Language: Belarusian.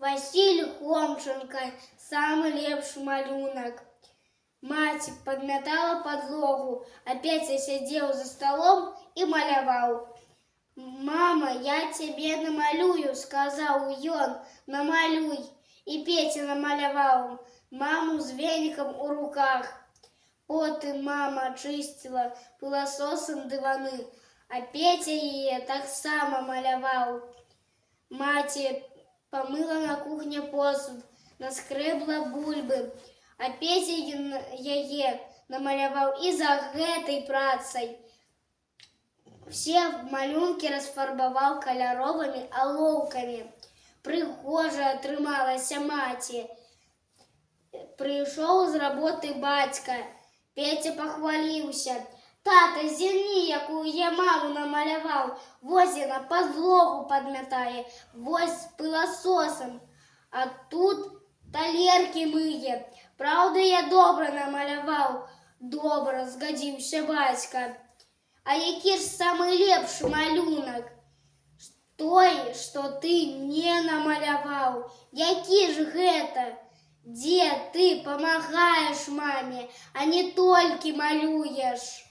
Василь Хомченко, самый лепший малюнок. Мать подметала подлогу, а Петя сидел за столом и малявал. «Мама, я тебе намалюю», — сказал ён, «намалюй». И Петя намалявал маму с веником у руках. Потым мама чистила пыласосом диваны, а Петя ее так само малявал. Маці помыла на кухне посуд, наскребла бульбы, а Петя яе намаляваў і за гэтай працай. Все малюнки расфарбаваў каляровымі алоўкамі. Прыгожа атрымалася маці. Прыйшоў з работы бацька. Петя пахваліўся: «Тата, зірні, якую я маму намаляваў. Вось яна падлогу падмятае, вось пыласосам, а тут талеркі мые. Праўда, я добра намаляваў». «Добра», — згадзіўся бацька. «А які ж самы лепшы малюнак?» «Той, што ты не намаляваў». «Які ж гэта?» «Дзе ты памагаеш маме, а не толькі малюеш?»